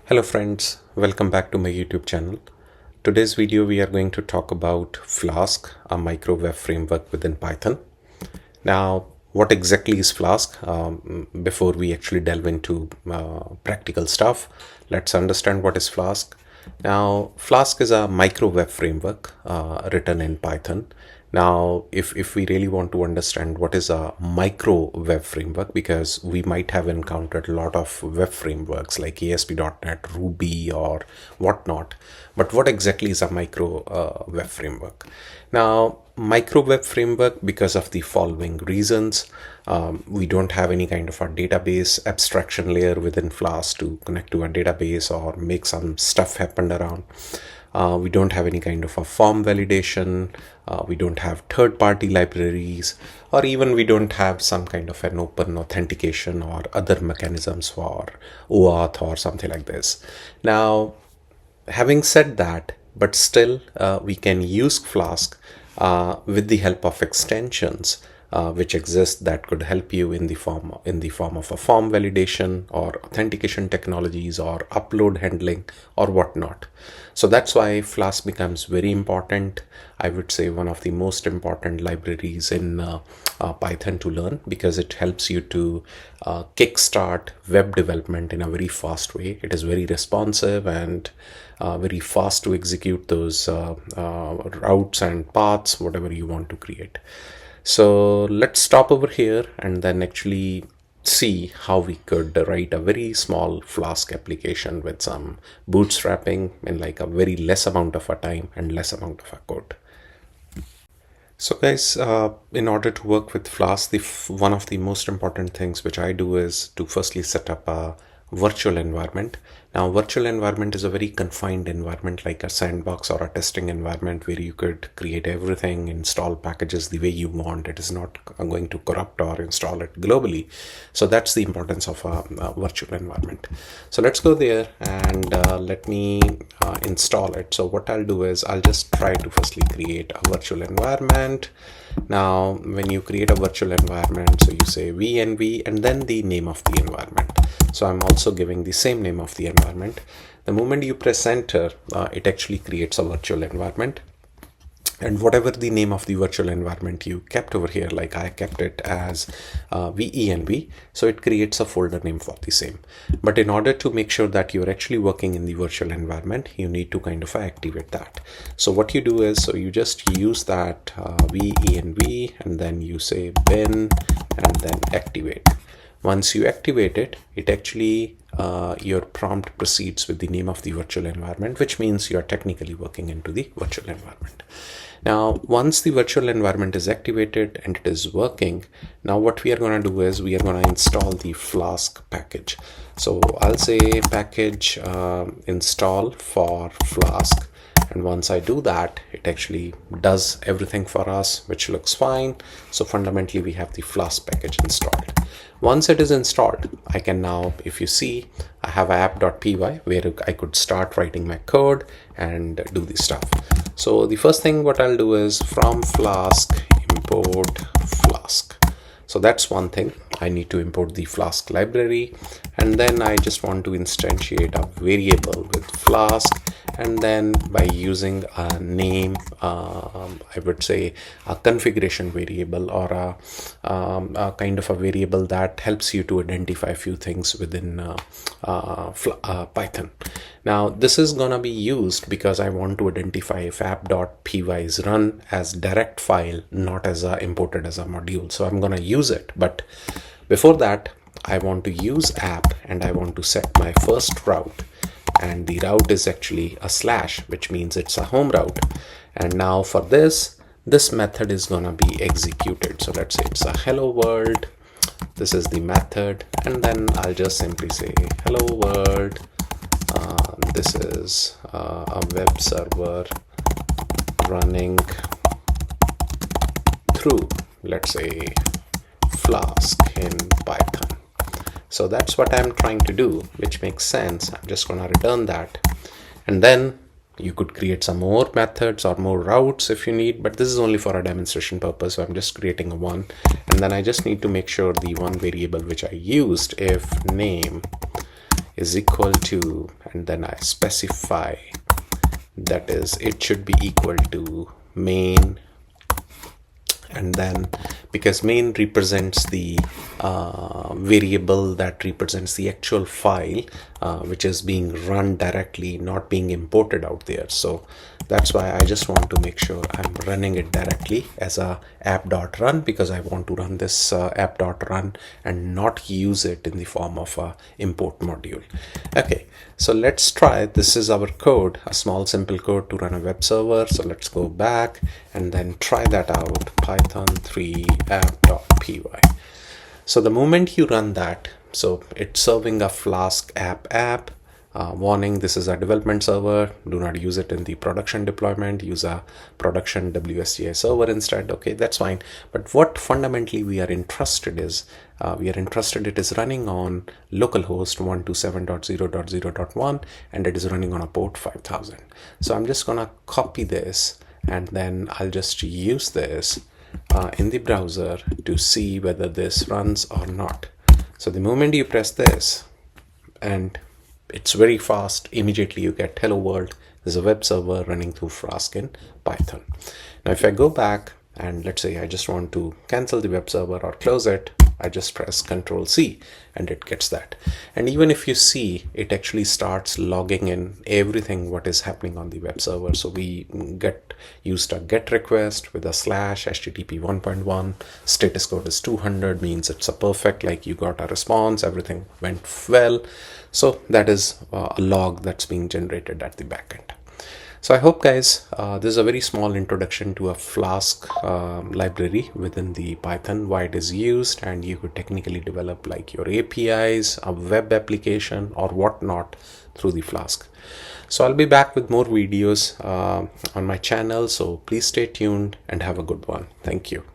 Hello friends, welcome back to my YouTube channel. Today's video we are going to talk about Flask, a micro web framework within Python. Now, what exactly is Flask? Before we actually delve into practical stuff, let's understand what is Flask. Now, Flask is a micro web framework written in Python. Now, if we really want to understand what is a micro web framework, because we might have encountered a lot of web frameworks like ASP.NET, Ruby or whatnot, but what exactly is a micro web framework? Now, micro web framework, because of the following reasons. We don't have any kind of a database abstraction layer within Flask to connect to a database or make some stuff happen around. We don't have any kind of a form validation. We don't have third-party libraries, or even we don't have some kind of an open authentication or other mechanisms for OAuth or something like this. Now, having said that, but still we can use Flask with the help of extensions which exist that could help you in the form of a form validation or authentication technologies or upload handling or whatnot. So that's why Flask becomes very important. I would say one of the most important libraries in Python to learn, because it helps you to kickstart web development in a very fast way. It is very responsive and very fast to execute those routes and paths, whatever you want to create. So let's stop over here and then actually see how we could write a very small Flask application with some bootstrapping in like a very less amount of a time and less amount of a code. So guys, in order to work with Flask, one of the most important things which I do is to firstly set up a virtual environment. Now, virtual environment is a very confined environment, like a sandbox or a testing environment where you could create everything, install packages the way you want. It is not going to corrupt or install it globally. So that's the importance of a virtual environment. So let's go there and let me install it. So what I'll do is I'll just try to firstly create a virtual environment. Now, when you create a virtual environment, so you say VNV and then the name of the environment. So I'm also giving the same name of the environment. The moment you press enter, it actually creates a virtual environment. And whatever the name of the virtual environment you kept over here, like I kept it as VENV, so it creates a folder name for the same. But in order to make sure that you're actually working in the virtual environment, you need to kind of activate that. So what you do is, so you just use that VENV and then you say bin and then activate. Once you activate it, it actually your prompt proceeds with the name of the virtual environment, which means you are technically working into the virtual environment. Now, once the virtual environment is activated and it is working, now what we are going to do is we are going to install the Flask package. So I'll say package install for Flask. And once I do that, it actually does everything for us, which looks fine. So fundamentally, we have the Flask package installed. Once it is installed, I can now, if you see, I have app.py where I could start writing my code and do this stuff. So the first thing what I'll do is from Flask import Flask. So that's one thing. I need to import the Flask library, and then I just want to instantiate a variable with Flask, and then by using a name, I would say a configuration variable or a kind of a variable that helps you to identify a few things within Python. Now, this is gonna be used because I want to identify if app.py is run as direct file, not as imported as a module. So I'm gonna use it, but before that, I want to use app and I want to set my first route, and the route is actually a slash, which means it's a home route. And now for this method is gonna be executed. So let's say it's a hello world. This is the method, and then I'll just simply say hello world. This is a web server running through, let's say, Flask in Python. So that's what I'm trying to do, which makes sense. I'm just going to return that. And then you could create some more methods or more routes if you need, but this is only for a demonstration purpose. So I'm just creating a one. And then I just need to make sure the one variable which I used, if name is equal to, and then I specify that is it should be equal to main, and then because main represents the variable that represents the actual file which is being run directly, not being imported out there. So that's why I just want to make sure I'm running it directly as a app.run, because I want to run this app.run and not use it in the form of a import module. Okay, so let's try. This is our code, a small simple code to run a web server. So let's go back and then try that out. Python 3 app.py. So the moment you run that, so it's serving a Flask app. Warning, this is a development server. Do not use it in the production deployment. Use a production WSGI server instead. Okay, that's fine. But what fundamentally we are interested is, it is running on localhost 127.0.0.1 and it is running on a port 5000. So I'm just gonna copy this and then I'll just use this in the browser to see whether this runs or not. So the moment you press this, and it's very fast, immediately you get hello world. There's a web server running through Flask in Python. Now if I go back and let's say I just want to cancel the web server or close it, I just press Ctrl+C and it gets that. And even if you see, it actually starts logging in everything what is happening on the web server. So we used a GET request with a / HTTP 1.1, status code is 200, means it's a perfect, like you got a response, everything went well. So that is a log that's being generated at the backend. So I hope guys, this is a very small introduction to a Flask library within the Python, why it is used, and you could technically develop like your APIs, a web application or whatnot through the Flask. So I'll be back with more videos on my channel. So please stay tuned and have a good one. Thank you.